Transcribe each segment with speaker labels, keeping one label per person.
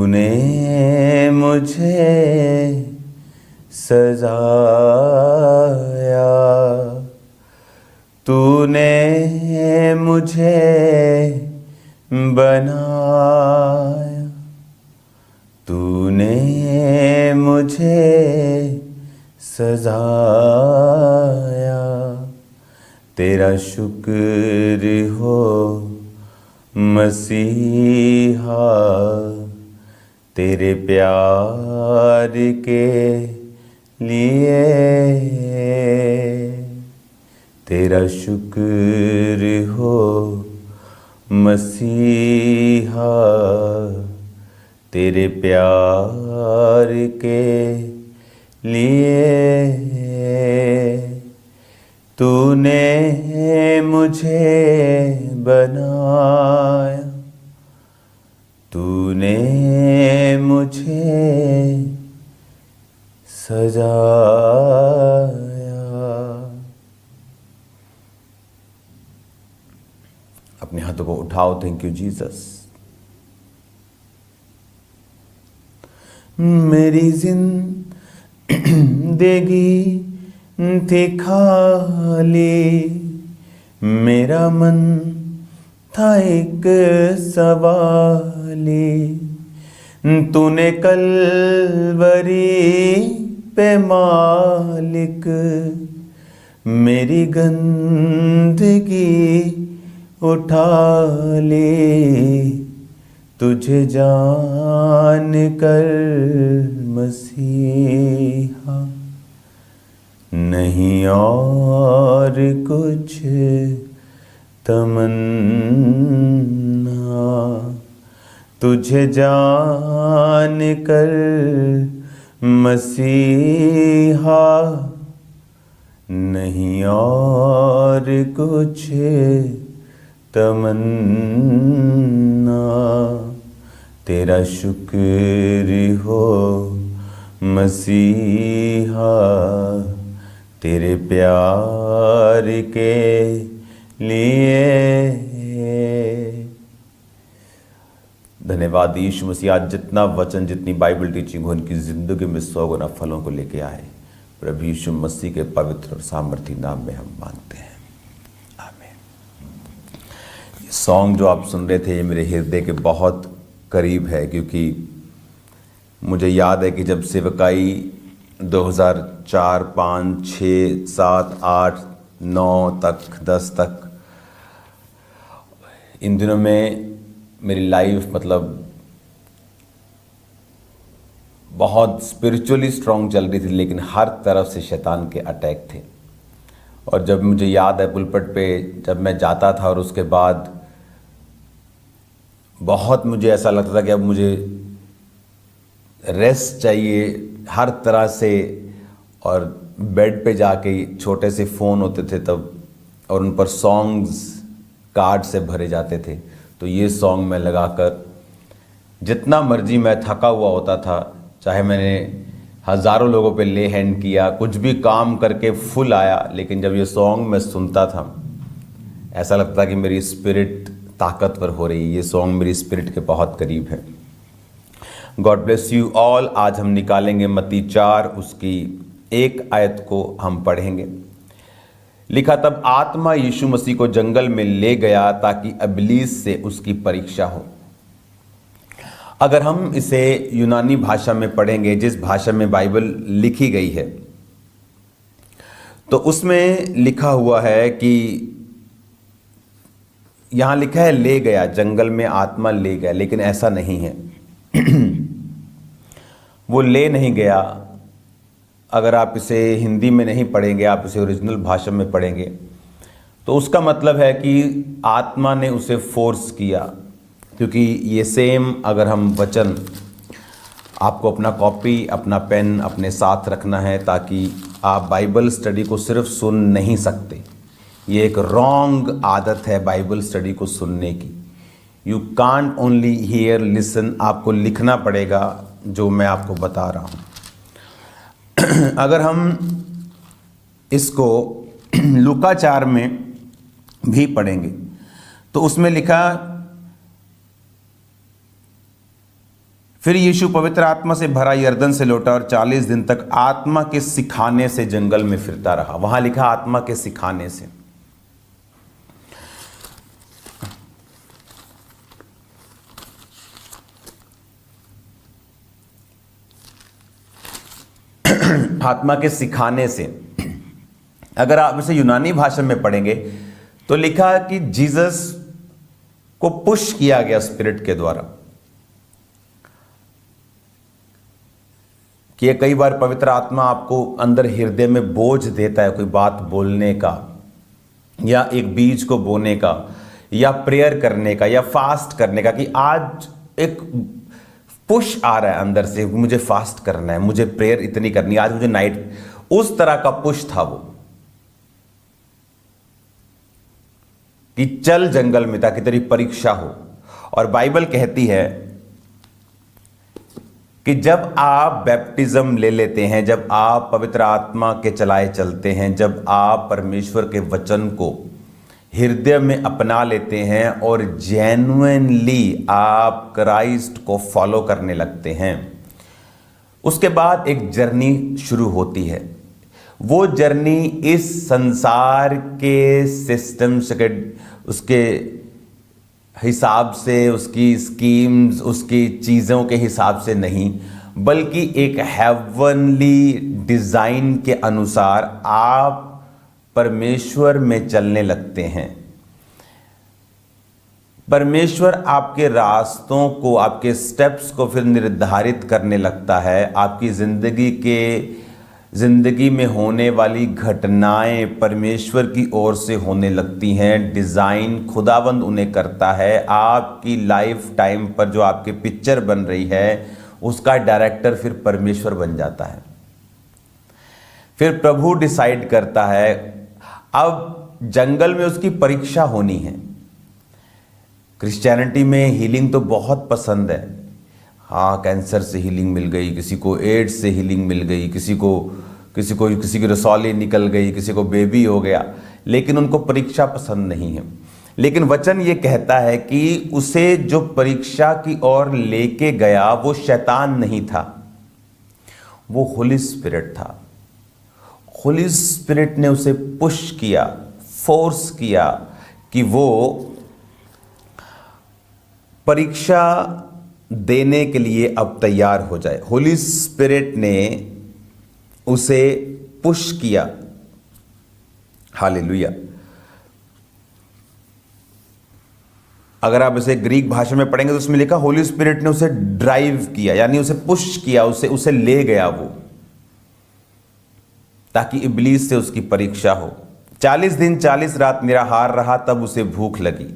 Speaker 1: तूने मुझे सजाया, तूने मुझे बनाया, तूने मुझे सजाया। तेरा शुक्र हो मसीहा, तेरे प्यार के लिए। तेरा शुक्र हो मसीहा, तेरे प्यार के लिए। तूने मुझे बनाया, तूने मुझे सजाया। अपने हाथों को उठाओ। Thank you Jesus. मेरी जिंदगी थी खाली, मेरा मन था एक सवाली। तूने कलवरी पे मालिक मेरी गंदगी उठा ली। तुझे जान कर मसीहा, नहीं और कुछ तमन्ना। तुझे जान कर मसीहा, नहीं और कुछ तमन्ना। तेरा शुक्र हो मसीहा, तेरे प्यार के लिए। धन्यवाद यीशु मसीह, आज जितना वचन, जितनी बाइबल टीचिंग हो, उनकी ज़िंदगी में 100 गुना फलों को लेके आए। प्रभु यीशु मसीह के पवित्र और सामर्थी नाम में हम मांगते हैं, आमीन। ये सॉन्ग जो आप सुन रहे थे, ये मेरे हृदय के बहुत करीब है, क्योंकि मुझे याद है कि जब सेवकाई 2004, 5, 6, 7, 8, 9 तक, 10 तक, इन दिनों में मेरी लाइफ मतलब बहुत स्पिरिचुअली स्ट्रांग चल रही थी, लेकिन हर तरफ से शैतान के अटैक थे। और जब मुझे याद है पुलपट पे जब मैं जाता था और उसके बाद बहुत मुझे ऐसा लगता था कि अब मुझे रेस्ट चाहिए हर तरह से। और बेड पे जाके छोटे से फ़ोन होते थे तब, और उन पर सॉन्ग्स कार्ड से भरे जाते थे। तो ये सॉन्ग मैं लगाकर जितना मर्जी मैं थका हुआ होता था, चाहे मैंने हज़ारों लोगों पे ले हैंड किया, कुछ भी काम करके फुल आया, लेकिन जब ये सॉन्ग मैं सुनता था ऐसा लगता कि मेरी स्पिरिट ताकतवर हो रही है। ये सॉन्ग मेरी स्पिरिट के बहुत करीब है। God bless you all. आज हम निकालेंगे मत्ती 4, उसकी 1 आयत को हम पढ़ेंगे। लिखा, तब आत्मा यीशु मसीह को जंगल में ले गया ताकि इब्लीस से उसकी परीक्षा हो। अगर हम इसे यूनानी भाषा में पढ़ेंगे, जिस भाषा में बाइबल लिखी गई है, तो उसमें लिखा हुआ है कि यहाँ लिखा है ले गया, जंगल में आत्मा ले गया, लेकिन ऐसा नहीं है। वो ले नहीं गया। अगर आप इसे हिंदी में नहीं पढ़ेंगे, आप इसे ओरिजिनल भाषा में पढ़ेंगे, तो उसका मतलब है कि आत्मा ने उसे फोर्स किया। क्योंकि ये सेम, अगर हम वचन, आपको अपना कॉपी, अपना पेन अपने साथ रखना है, ताकि आप बाइबल स्टडी को सिर्फ सुन नहीं सकते। ये एक रॉन्ग आदत है बाइबल स्टडी को सुनने की। You can't only here, listen. आपको लिखना पड़ेगा जो मैं आपको बता रहा हूँ। अगर हम इसको लूका 4 में भी पढ़ेंगे तो उसमें लिखा, फिर यीशु पवित्र आत्मा से भरा यर्दन से लौटा और 40 दिन तक आत्मा के सिखाने से जंगल में फिरता रहा। वहां लिखा आत्मा के सिखाने से। आत्मा के सिखाने से। अगर आप इसे यूनानी भाषा में पढ़ेंगे तो लिखा कि जीसस को पुश किया गया स्पिरिट के द्वारा। कि कई बार पवित्र आत्मा आपको अंदर हृदय में बोझ देता है, कोई बात बोलने का या एक बीज को बोने का या प्रेयर करने का या फास्ट करने का, कि आज एक पुश आ रहा है अंदर से, मुझे फास्ट करना है, मुझे प्रेयर इतनी करनी है, आज मुझे नाइट, उस तरह का पुश था वो कि चल जंगल में ताकि तेरी परीक्षा हो। और बाइबल कहती है कि जब आप बैप्टिज्म ले लेते हैं, जब आप पवित्र आत्मा के चलाए चलते हैं, जब आप परमेश्वर के वचन को हृदय में अपना लेते हैं और जेन्युइनली आप क्राइस्ट को फॉलो करने लगते हैं, उसके बाद एक जर्नी शुरू होती है। वो जर्नी इस संसार के सिस्टम से, उसके हिसाब से, उसकी स्कीम्स, उसकी चीज़ों के हिसाब से नहीं, बल्कि एक हेवनली डिज़ाइन के अनुसार आप परमेश्वर में चलने लगते हैं। परमेश्वर आपके रास्तों को, आपके स्टेप्स को फिर निर्धारित करने लगता है। आपकी ज़िंदगी में होने वाली घटनाएं परमेश्वर की ओर से होने लगती हैं। डिज़ाइन खुदावंद उन्हें करता है। आपकी लाइफ टाइम पर जो आपकी पिक्चर बन रही है, उसका डायरेक्टर फिर परमेश्वर बन जाता है। फिर प्रभु डिसाइड करता है। अब जंगल में उसकी परीक्षा होनी है। क्रिश्चियनिटी में हीलिंग तो बहुत पसंद है। हाँ, कैंसर से हीलिंग मिल गई, किसी को एड्स से हीलिंग मिल गई, किसी की रसौली निकल गई, किसी को बेबी हो गया, लेकिन उनको परीक्षा पसंद नहीं है। लेकिन वचन ये कहता है कि उसे जो परीक्षा की ओर लेके गया वो शैतान नहीं था, वो होली स्पिरिट था। होली स्पिरिट ने उसे पुश किया, फोर्स किया कि वो परीक्षा देने के लिए अब तैयार हो जाए। होली स्पिरिट ने उसे पुश किया। हालेलुया। अगर आप इसे ग्रीक भाषा में पढ़ेंगे तो उसमें लिखा होली स्पिरिट ने उसे ड्राइव किया, यानी उसे पुश किया, उसे ले गया वो, ताकि इब्लीस से उसकी परीक्षा हो। 40 दिन 40 रात निराहार रहा, तब उसे भूख लगी।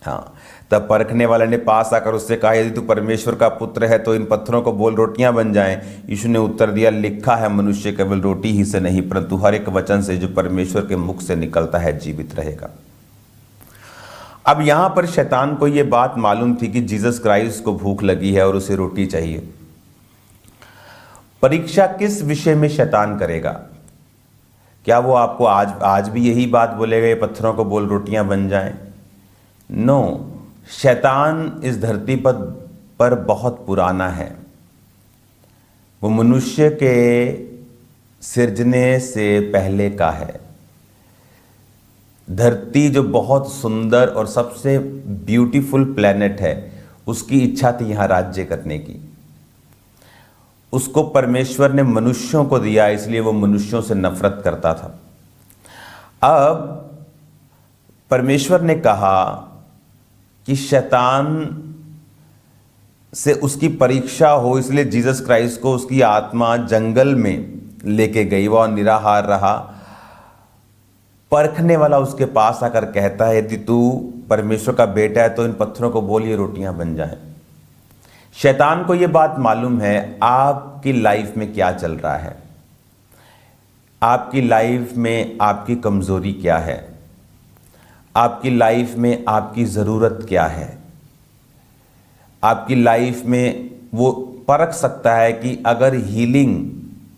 Speaker 1: हाँ, तब परखने वाले ने पास आकर उससे कहा, यदि तू परमेश्वर का पुत्र है तो इन पत्थरों को बोल रोटियां बन जाएं। यीशु ने उत्तर दिया, लिखा है मनुष्य केवल रोटी ही से नहीं परंतु हर एक वचन से जो परमेश्वर के मुख से निकलता है जीवित रहेगा। अब यहां पर शैतान को यह बात मालूम थी कि जीसस क्राइस्ट को भूख लगी है और उसे रोटी चाहिए। परीक्षा किस विषय में शैतान करेगा? क्या वो आपको आज भी यही बात बोलेगा, ये पत्थरों को बोल रोटियां बन जाएं? नो, शैतान इस धरती पर बहुत पुराना है। वो मनुष्य के सिरजने से पहले का है। धरती जो बहुत सुंदर और सबसे ब्यूटीफुल प्लेनेट है, उसकी इच्छा थी यहाँ राज्य करने की। उसको परमेश्वर ने मनुष्यों को दिया, इसलिए वो मनुष्यों से नफरत करता था। अब परमेश्वर ने कहा कि शैतान से उसकी परीक्षा हो, इसलिए जीसस क्राइस्ट को उसकी आत्मा जंगल में लेके गई। वह निराहार रहा। परखने वाला उसके पास आकर कहता है, यदि तू परमेश्वर का बेटा है तो इन पत्थरों को बोल ये रोटियां बन जाएं। शैतान को यह बात मालूम है आपकी लाइफ में क्या चल रहा है, आपकी लाइफ में आपकी कमजोरी क्या है, आपकी लाइफ में आपकी ज़रूरत क्या है। आपकी लाइफ में वो परख सकता है कि अगर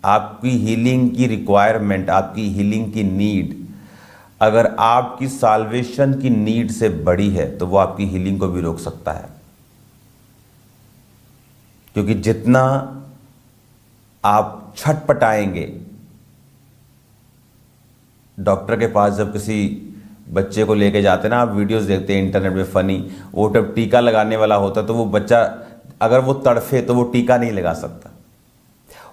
Speaker 1: आपकी हीलिंग की रिक्वायरमेंट, आपकी हीलिंग की नीड अगर आपकी साल्वेशन की नीड से बड़ी है तो वो आपकी हीलिंग को भी रोक सकता है। क्योंकि जितना आप छटपटाएंगे, डॉक्टर के पास जब किसी बच्चे को लेके जाते हैं ना, आप वीडियोस देखते हैं इंटरनेट में फनी, वो जब टीका लगाने वाला होता है तो वो बच्चा अगर वो तड़फे तो वो टीका नहीं लगा सकता,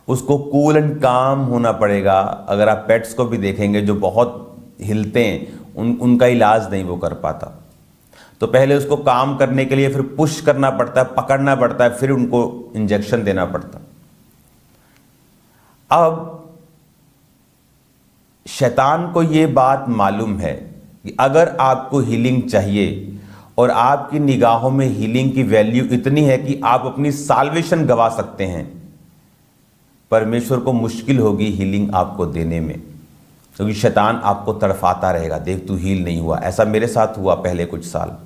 Speaker 1: उसको कूल एंड काम होना पड़ेगा। अगर आप पेट्स को भी देखेंगे जो बहुत हिलते हैं, उनका इलाज नहीं वो कर पाता, तो पहले उसको काम करने के लिए फिर पुश करना पड़ता है, पकड़ना पड़ता है, फिर उनको इंजेक्शन देना पड़ता। अब शैतान को ये बात मालूम है कि अगर आपको हीलिंग चाहिए और आपकी निगाहों में हीलिंग की वैल्यू इतनी है कि आप अपनी साल्वेशन गवा सकते हैं, परमेश्वर को मुश्किल होगी हीलिंग आपको देने में, क्योंकि शैतान आपको तड़फाता रहेगा, देख तू हील नहीं हुआ। ऐसा मेरे साथ हुआ पहले कुछ साल,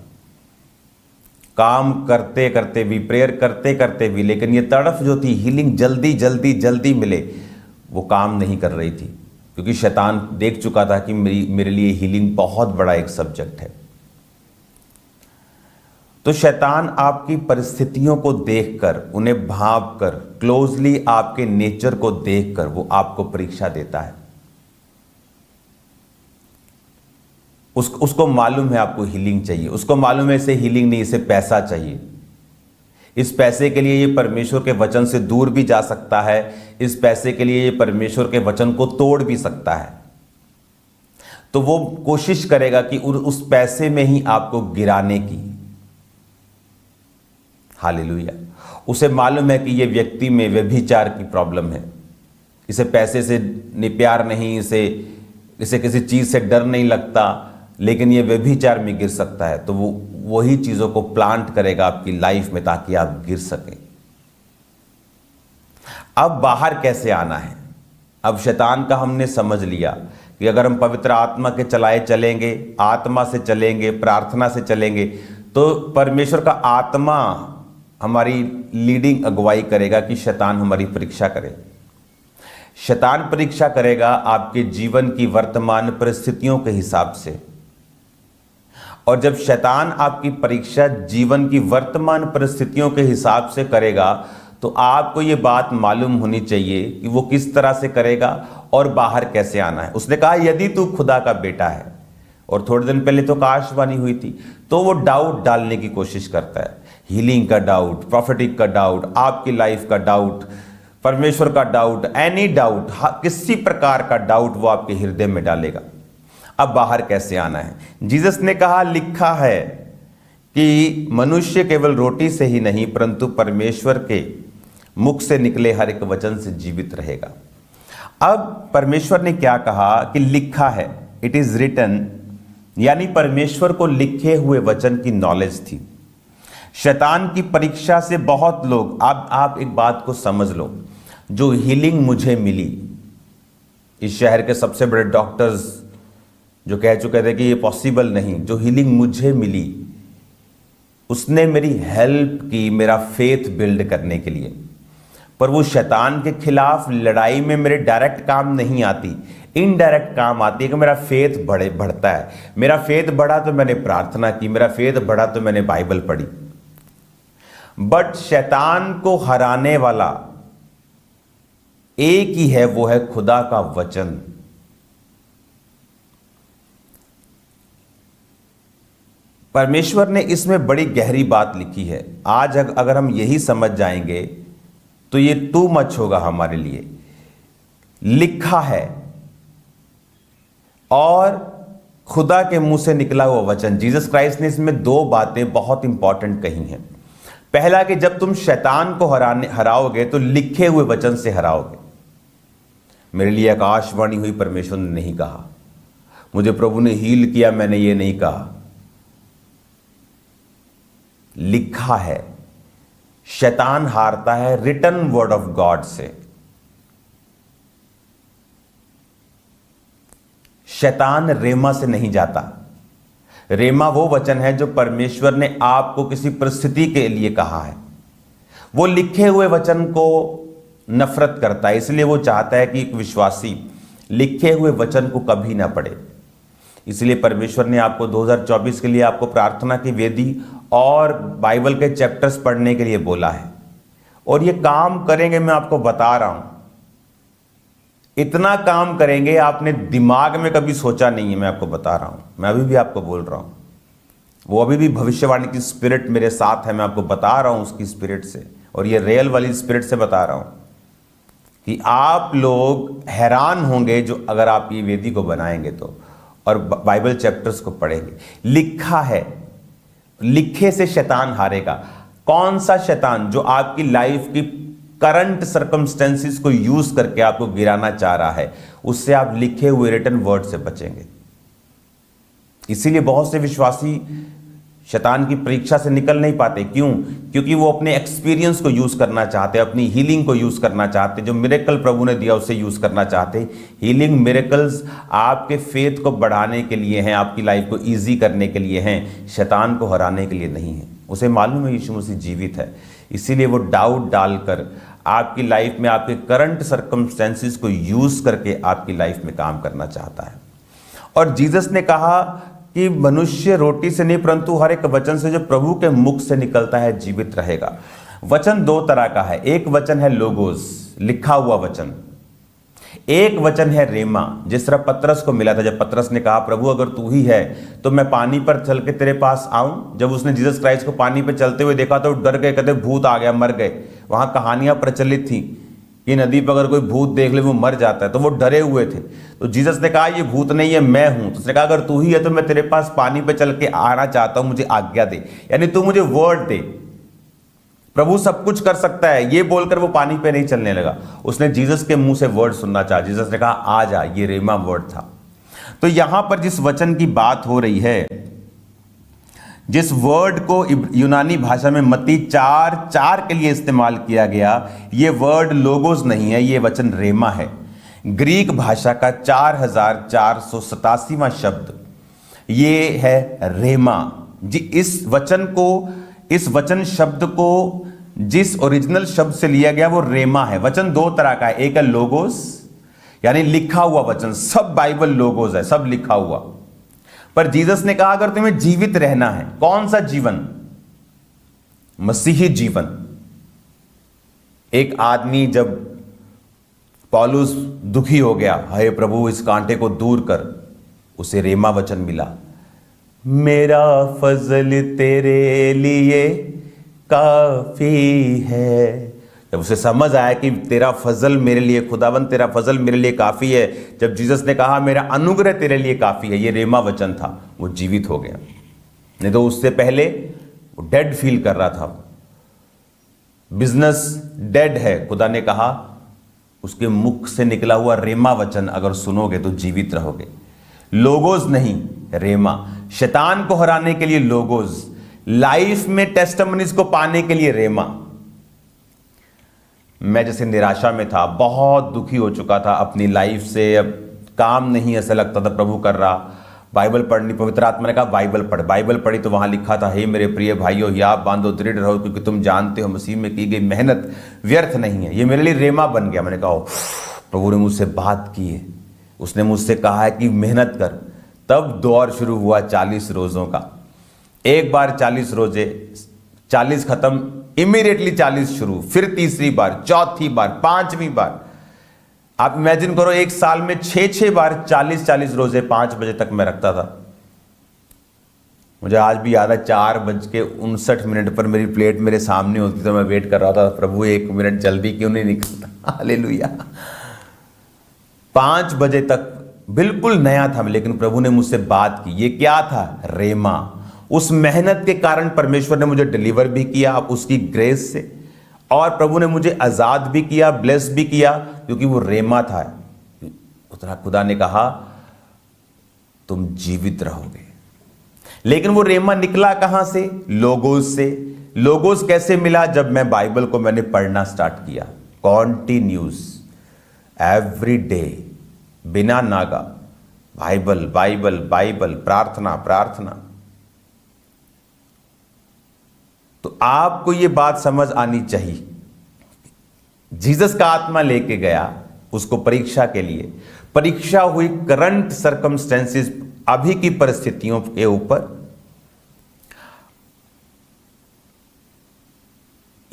Speaker 1: काम करते करते भी, प्रेयर करते करते भी, लेकिन ये तड़फ जो थी हीलिंग जल्दी जल्दी जल्दी मिले, वो काम नहीं कर रही थी, क्योंकि शैतान देख चुका था कि मेरे लिए हीलिंग बहुत बड़ा एक सब्जेक्ट है। तो शैतान आपकी परिस्थितियों को देखकर, उन्हें भांपकर, क्लोजली आपके नेचर को देखकर वो आपको परीक्षा देता है। उसको मालूम है आपको हीलिंग चाहिए, उसको मालूम है इसे हीलिंग नहीं, इसे पैसा चाहिए। इस पैसे के लिए ये परमेश्वर के वचन से दूर भी जा सकता है, इस पैसे के लिए ये परमेश्वर के वचन को तोड़ भी सकता है। तो वो कोशिश करेगा कि उस पैसे में ही आपको गिराने की। हालेलुया। उसे मालूम है कि ये व्यक्ति में व्यभिचार की प्रॉब्लम है, इसे पैसे से प्यार नहीं, इसे किसी चीज से डर नहीं लगता, लेकिन ये व्यभिचार में गिर सकता है। तो वो वही चीजों को प्लांट करेगा आपकी लाइफ में ताकि आप गिर सकें। अब बाहर कैसे आना है? अब शैतान का हमने समझ लिया कि अगर हम पवित्र आत्मा के चलाए चलेंगे, आत्मा से चलेंगे, प्रार्थना से चलेंगे, तो परमेश्वर का आत्मा हमारी लीडिंग अगुवाई करेगा कि शैतान हमारी परीक्षा करे। शैतान परीक्षा करेगा आपके जीवन की वर्तमान परिस्थितियों के हिसाब से, और जब शैतान आपकी परीक्षा जीवन की वर्तमान परिस्थितियों के हिसाब से करेगा, तो आपको ये बात मालूम होनी चाहिए कि वो किस तरह से करेगा और बाहर कैसे आना है। उसने कहा यदि तू खुदा का बेटा है, और थोड़े दिन पहले तो आकाशवाणी हुई थी, तो वो डाउट डालने की कोशिश करता है। हीलिंग का डाउट, प्रॉफिटिक का डाउट, आपकी लाइफ का डाउट, परमेश्वर का डाउट, एनी डाउट, किसी प्रकार का डाउट वो आपके हृदय में डालेगा। अब बाहर कैसे आना है? जीसस ने कहा, लिखा है कि मनुष्य केवल रोटी से ही नहीं परंतु परमेश्वर के मुख से निकले हर एक वचन से जीवित रहेगा। अब परमेश्वर ने क्या कहा कि लिखा है, इट इज रिटन, यानी परमेश्वर को लिखे हुए वचन की नॉलेज थी। शैतान की परीक्षा से बहुत लोग, आप एक बात को समझ लो, जो हीलिंग मुझे मिली, इस शहर के सबसे बड़े डॉक्टर्स जो कह चुके थे कि ये पॉसिबल नहीं, जो हीलिंग मुझे मिली उसने मेरी हेल्प की मेरा फेथ बिल्ड करने के लिए। पर वो शैतान के खिलाफ लड़ाई में मेरे डायरेक्ट काम नहीं आती, इनडायरेक्ट काम आती है कि मेरा फेथ बढ़ता है। मेरा फेथ बढ़ा तो मैंने प्रार्थना की, मेरा फेथ बढ़ा तो मैंने बाइबल पढ़ी। बट शैतान को हराने वाला एक ही है, वो है खुदा का वचन। परमेश्वर ने इसमें बड़ी गहरी बात लिखी है। आज अगर हम यही समझ जाएंगे तो ये टू मच होगा हमारे लिए। लिखा है और खुदा के मुंह से निकला हुआ वचन। जीसस क्राइस्ट ने इसमें दो बातें बहुत इंपॉर्टेंट कही हैं। पहला कि जब तुम शैतान को हराओगे तो लिखे हुए वचन से हराओगे। मेरे लिए आकाशवाणी हुई, परमेश्वर ने नहीं कहा। मुझे प्रभु ने हील किया, मैंने ये नहीं कहा। लिखा है। शैतान हारता है रिटन वर्ड ऑफ गॉड से। शैतान रेमा से नहीं जाता। रेमा वो वचन है जो परमेश्वर ने आपको किसी परिस्थिति के लिए कहा है। वो लिखे हुए वचन को नफरत करता है, इसलिए वो चाहता है कि एक विश्वासी लिखे हुए वचन को कभी ना पढ़े। इसलिए परमेश्वर ने आपको 2024 के लिए आपको प्रार्थना की वेदी और बाइबल के चैप्टर्स पढ़ने के लिए बोला है, और ये काम करेंगे, मैं आपको बता रहा हूं, इतना काम करेंगे आपने दिमाग में कभी सोचा नहीं है। मैं आपको बता रहा हूं, मैं अभी भी आपको बोल रहा हूं, वो अभी भी भविष्यवाणी की स्पिरिट मेरे साथ है, मैं आपको बता रहा हूं उसकी स्पिरिट से, और ये रियल वाली स्पिरिट से बता रहा हूं कि आप लोग हैरान होंगे जो अगर आप ये वेदी को बनाएंगे तो, और बाइबल चैप्टर्स को पढ़ेंगे। लिखा है, लिखे से शैतान हारेगा। कौन सा शैतान? जो आपकी लाइफ की करंट सर्कमस्टेंसेस को यूज करके आपको गिराना चाह रहा है, उससे आप लिखे हुए रिटन वर्ड से बचेंगे। इसीलिए बहुत से विश्वासी शैतान की परीक्षा से निकल नहीं पाते। क्यों? क्योंकि वो अपने एक्सपीरियंस को यूज करना चाहते, अपनी हीलिंग को यूज करना चाहते, जो मिरेकल प्रभु ने दिया उसे यूज करना चाहते। हीलिंग मिरेकल्स आपके फेथ को बढ़ाने के लिए हैं, आपकी लाइफ को इजी करने के लिए हैं, शैतान को हराने के लिए नहीं है। उसे मालूम है यीशु मसीह जीवित है, इसीलिए वो डाउट डालकर आपकी लाइफ में आपके करंट सर्कमस्टेंसेस को यूज करके आपकी लाइफ में काम करना चाहता है। और जीसस ने कहा कि मनुष्य रोटी से नहीं परंतु हर एक वचन से जो प्रभु के मुख से निकलता है जीवित रहेगा। वचन दो तरह का है, एक वचन है लोगोस, लिखा हुआ वचन, एक वचन है रेमा, जिस तरह पतरस को मिला था। जब पतरस ने कहा प्रभु अगर तू ही है तो मैं पानी पर चल के तेरे पास आऊं, जब उसने जीसस क्राइस्ट को पानी पर चलते हुए देखा तो डर गए, कहते भूत आ गया, मर गए। वहां कहानियां प्रचलित थी कि नदी पर अगर कोई भूत देख ले वो मर जाता है, तो वो डरे हुए थे। तो जीसस ने कहा ये भूत नहीं है, मैं हूं। तो उसने कहा अगर तू ही है तो मैं तेरे पास पानी पे चल के आना चाहता हूं, मुझे आज्ञा दे, यानी तू मुझे वर्ड दे। प्रभु सब कुछ कर सकता है, ये बोलकर वो पानी पे नहीं चलने लगा, उसने जीसस के मुंह से वर्ड सुनना चाहा। जीसस ने कहा आ जा, ये रेमा वर्ड था। तो यहां पर जिस वचन की बात हो रही है, जिस वर्ड को यूनानी भाषा में मत्ती 4:4 के लिए इस्तेमाल किया गया, ये वर्ड लोगोस नहीं है, ये वचन रेमा है। ग्रीक भाषा का 4487वां शब्द ये है रेमा जी। इस वचन शब्द को जिस ओरिजिनल शब्द से लिया गया वो रेमा है। वचन दो तरह का है, एक है लोगोस यानी लिखा हुआ वचन, सब बाइबल लोगोस है, सब लिखा हुआ। पर जीसस ने कहा अगर तुम्हें जीवित रहना है, कौन सा जीवन? मसीही जीवन। एक आदमी जब पौलुस दुखी हो गया, हे प्रभु इस कांटे को दूर कर, उसे रेमा वचन मिला, मेरा फजल तेरे लिए काफी है। जब उसे समझ आया कि तेरा फजल मेरे लिए, खुदावन तेरा फजल मेरे लिए काफी है, जब जीसस ने कहा मेरा अनुग्रह तेरे लिए काफी है, ये रेमा वचन था, वो जीवित हो गया। नहीं तो उससे पहले वो डेड फील कर रहा था, बिजनेस डेड है। खुदा ने कहा उसके मुख से निकला हुआ रेमा वचन अगर सुनोगे तो जीवित रहोगे। लोगोस नहीं, रेमा। शैतान को हराने के लिए लोगोस, लाइफ में टेस्टिमनीज को पाने के लिए रेमा। मैं जैसे निराशा में था, बहुत दुखी हो चुका था अपनी लाइफ से, अब काम नहीं ऐसा लगता था प्रभु कर रहा। बाइबल पढ़नी, पवित्र आत्मा ने कहा बाइबल पढ़। बाइबल पढ़ी तो वहां लिखा था, हे मेरे प्रिय भाइयों हियाव बांधो, दृढ़ रहो, क्योंकि तुम जानते हो मसीह में की गई मेहनत व्यर्थ नहीं है। ये मेरे लिए रेमा बन गया। मैंने कहा प्रभु ने मुझसे बात की है, उसने मुझसे कहा है कि मेहनत कर। तब दौर शुरू हुआ 40 रोजों का। एक बार 40 रोजे, 40 खत्म, इमीडिएटली 40 शुरू, फिर तीसरी बार, चौथी बार, पांचवी बार। आप इमेजिन करो एक साल में 6-6 बार 40 रोजे 5 बजे तक मैं रखता था। मुझे आज भी याद है 4:59 पर मेरी प्लेट मेरे सामने होती तो मैं वेट कर रहा था, प्रभु 1 मिनट जल्दी क्यों नहीं निकलता। हालेलुया। 5 बजे तक बिल्कुल नया था, लेकिन प्रभु ने मुझसे बात की। ये क्या था? रेमा। उस मेहनत के कारण परमेश्वर ने मुझे डिलीवर भी किया उसकी ग्रेस से, और प्रभु ने मुझे आजाद भी किया, ब्लेस भी किया, क्योंकि वो रेमा था। उतना खुदा ने कहा तुम जीवित रहोगे। लेकिन वो रेमा निकला कहां से? लोगोस से। लोगोस कैसे मिला? जब मैं बाइबल को मैंने पढ़ना स्टार्ट किया, कॉन्टिन्यूस, एवरी डे, बिना नागा, बाइबल बाइबल बाइबल, प्रार्थना प्रार्थना। तो आपको यह बात समझ आनी चाहिए, जीसस का आत्मा लेके गया उसको परीक्षा के लिए। परीक्षा हुई करंट सर्कमस्टेंसेस, अभी की परिस्थितियों के ऊपर।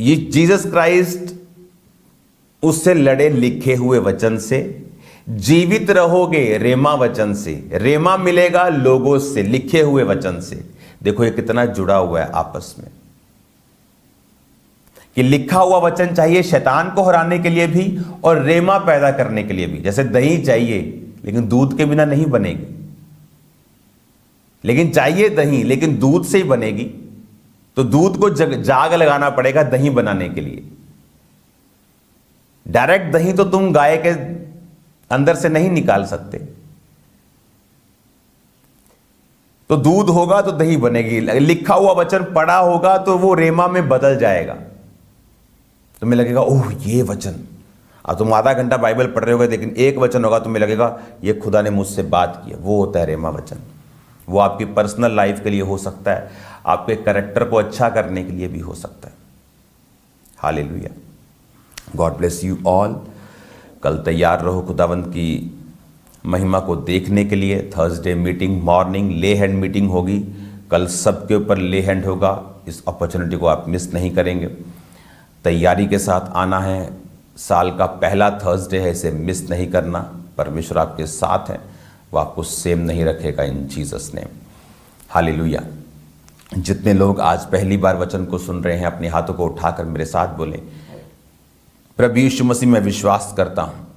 Speaker 1: ये जीसस क्राइस्ट उससे लड़े लिखे हुए वचन से, जीवित रहोगे रेमा वचन से, रेमा मिलेगा लोगों से, लिखे हुए वचन से। देखो ये कितना जुड़ा हुआ है आपस में, कि लिखा हुआ वचन चाहिए शैतान को हराने के लिए भी और रेमा पैदा करने के लिए भी। जैसे दही चाहिए लेकिन दूध के बिना नहीं बनेगी, लेकिन चाहिए दही, लेकिन दूध से ही बनेगी। तो दूध को जाग लगाना पड़ेगा दही बनाने के लिए। डायरेक्ट दही तो तुम गाय के अंदर से नहीं निकाल सकते, तो दूध होगा तो दही बनेगी। लिखा हुआ वचन पढ़ा होगा तो वो रेमा में बदल जाएगा। तुम्हें लगेगा ओह ये वचन, अब तुम आधा घंटा बाइबल पढ़ रहे होगे लेकिन एक वचन होगा तुम्हें लगेगा ये खुदा ने मुझसे बात की है। वो होता है रेमा वचन। वो आपकी पर्सनल लाइफ के लिए हो सकता है, आपके कैरेक्टर को अच्छा करने के लिए भी हो सकता है। Hallelujah, God bless you all. कल तैयार रहो खुदावंत की महिमा को देखने के लिए। थर्सडे मीटिंग मॉर्निंग ले हैंड मीटिंग होगी, कल सबके ऊपर ले हैंड होगा। इस अपॉर्चुनिटी को आप मिस नहीं करेंगे, तैयारी के साथ आना है। साल का पहला थर्सडे है, इसे मिस नहीं करना। परमेश्वर आपके साथ है, वो आपको सेम नहीं रखेगा इन जीसस नेम। हालेलुया। जितने लोग आज पहली बार वचन को सुन रहे हैं अपने हाथों को उठाकर मेरे साथ बोलें, प्रभु यीशु मसीह में विश्वास करता हूँ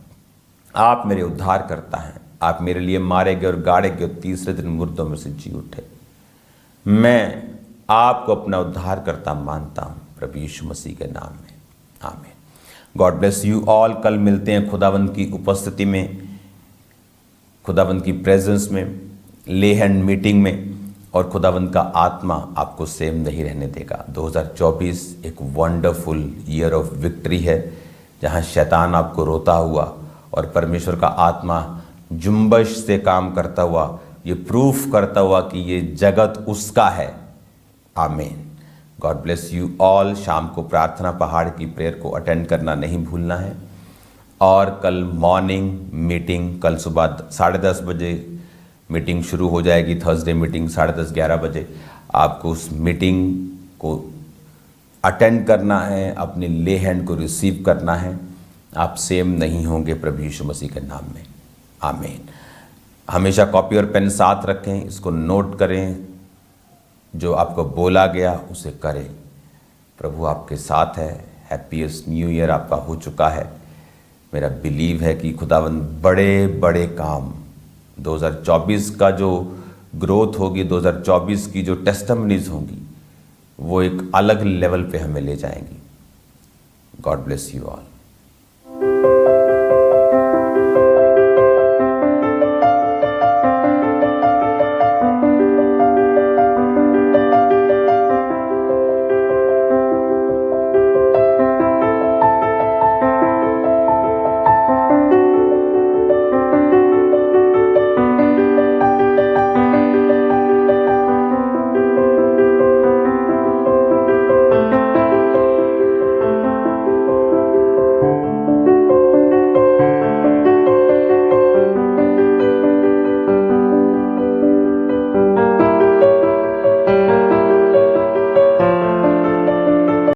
Speaker 1: आप मेरे उद्धार करता हैं, आप मेरे लिए मारे गए और गाड़े गए और तीसरे दिन मुर्दों में से जी उठे। मैं आपको अपना उद्धार करता मानता हूँ प्रभु यीशु मसीह के नाम में, आमीन। God bless you all. कल मिलते हैं खुदावंत की उपस्थिति में, खुदावंत की प्रेजेंस में, ले हैंड मीटिंग में। और खुदावंत का आत्मा आपको सेम नहीं रहने देगा। 2024 एक वंडरफुल ईयर ऑफ विक्ट्री है, जहाँ शैतान आपको रोता हुआ और परमेश्वर का आत्मा जुम्बश से काम करता हुआ, ये प्रूफ करता हुआ कि ये जगत उसका है। आमीन। God bless you all. शाम को प्रार्थना पहाड़ की प्रेयर को अटेंड करना नहीं भूलना है। और कल मॉर्निंग मीटिंग, कल सुबह 10:30 बजे मीटिंग शुरू हो जाएगी। थर्सडे मीटिंग 10:30-11 बजे आपको उस मीटिंग को अटेंड करना है, अपनी ले हैंड को रिसीव करना है। आप सेम नहीं होंगे प्रभु यीशु मसीह के नाम में, आमीन। हमेशा कॉपी और पेन साथ रखें, इसको नोट करें, जो आपको बोला गया उसे करें। प्रभु आपके साथ है। हैप्पीएस्ट न्यू ईयर आपका हो चुका है। मेरा बिलीव है कि खुदावंद बड़े बड़े काम 2024 का जो ग्रोथ होगी, 2024 की जो टेस्टिमनीज होंगी, वो एक अलग लेवल पे हमें ले जाएंगी। God bless you all.